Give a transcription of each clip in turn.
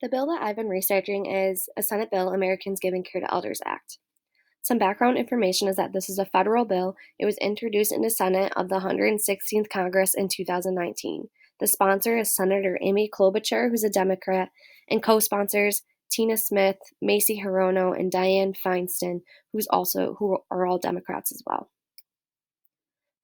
The bill that I've been researching is a Senate bill, Americans Giving Care to Elders Act. Some background information is that this is a federal bill. It was introduced in the Senate of the 116th Congress in 2019. The sponsor is Senator Amy Klobuchar, who's a Democrat, and co-sponsors Tina Smith, Macy Hirono, and Dianne Feinstein, who are all Democrats as well.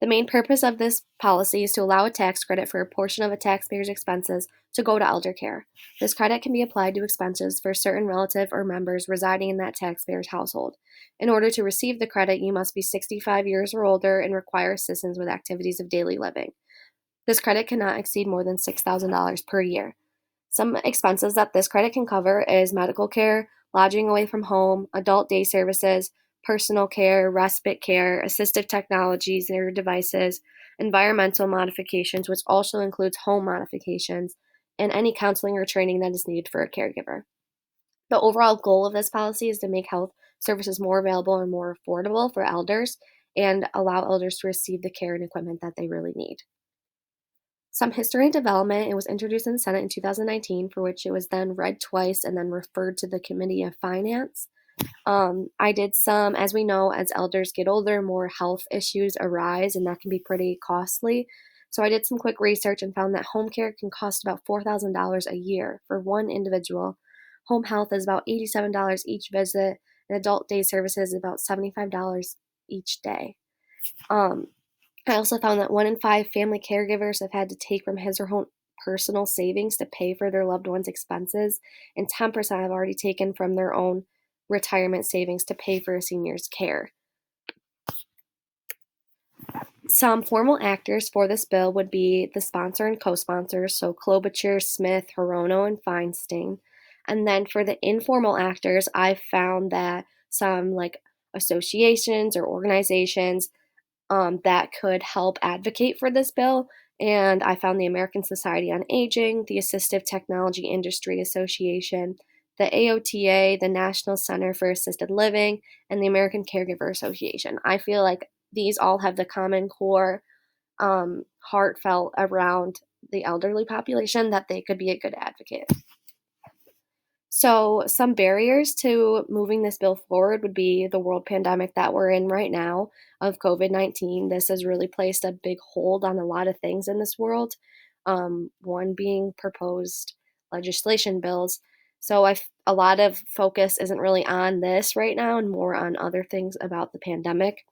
The main purpose of this policy is to allow a tax credit for a portion of a taxpayer's expenses to go to elder care. This credit can be applied to expenses for certain relative or members residing in that taxpayer's household. In order to receive the credit, you must be 65 years or older and require assistance with activities of daily living. This credit cannot exceed more than $6,000 per year. Some expenses that this credit can cover is medical care, lodging away from home, adult day services, personal care, respite care, assistive technologies or devices, environmental modifications, which also includes home modifications, and any counseling or training that is needed for a caregiver. The overall goal of this policy is to make health services more available and more affordable for elders and allow elders to receive the care and equipment that they really need. Some history and development. It was introduced in the Senate in 2019, for which it was then read twice and then referred to the Committee of Finance. I did some, as we know, as elders get older, more health issues arise, and that can be pretty costly. So I did some quick research and found that home care can cost about $4,000 a year for one individual. Home health is about $87 each visit, and adult day services is about $75 each day. Um, I also found that 1 in 5 family caregivers have had to take from his or her personal savings to pay for their loved one's expenses, and 10% have already taken from their own retirement savings to pay for a senior's care. Some formal actors for this bill would be the sponsor and co-sponsors, so Klobuchar, Smith, Hirono, and Feinstein. And then for the informal actors, I found that some like associations or organizations that could help advocate for this bill. And I found the American Society on Aging, the Assistive Technology Industry Association, the AOTA, the National Center for Assisted Living, and the American Caregiver Association. I feel like these all have the common core heartfelt around the elderly population that they could be a good advocate. So, some barriers to moving this bill forward would be the world pandemic that we're in right now of COVID-19. This has really placed a big hold on a lot of things in this world, one being proposed legislation bills. So, a lot of focus isn't really on this right now and more on other things about the pandemic.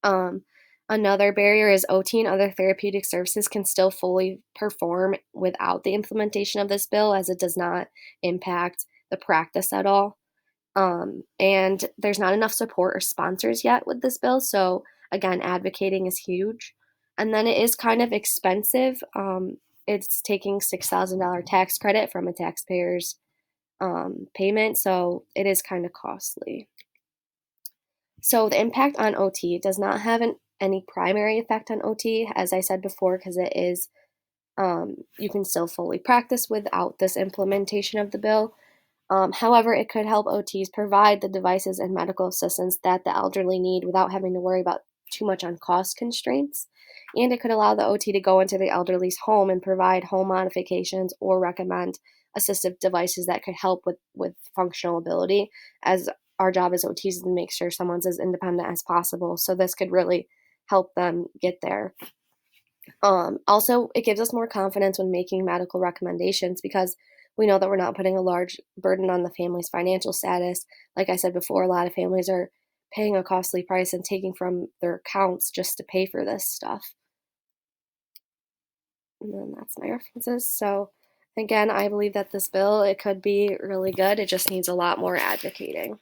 Um, Another barrier is OT and other therapeutic services can still fully perform without the implementation of this bill, as it does not impact the practice at all. And there's not enough support or sponsors yet with this bill. So, again, advocating is huge. And then it is kind of expensive. It's taking $6,000 tax credit from a taxpayer's payment. So, it is kind of costly. So the impact on OT does not have any primary effect on OT, as I said before, because it is you can still fully practice without this implementation of the bill. However, it could help OTs provide the devices and medical assistance that the elderly need without having to worry about too much on cost constraints. And it could allow the OT to go into the elderly's home and provide home modifications or recommend assistive devices that could help with functional ability, as our job as OTs is to make sure someone's as independent as possible. So this could really help them get there. Also, it gives us more confidence when making medical recommendations because we know that we're not putting a large burden on the family's financial status. Like I said before, a lot of families are paying a costly price and taking from their accounts just to pay for this stuff. And then that's my references. So again, I believe that this bill, it could be really good. It just needs a lot more advocating.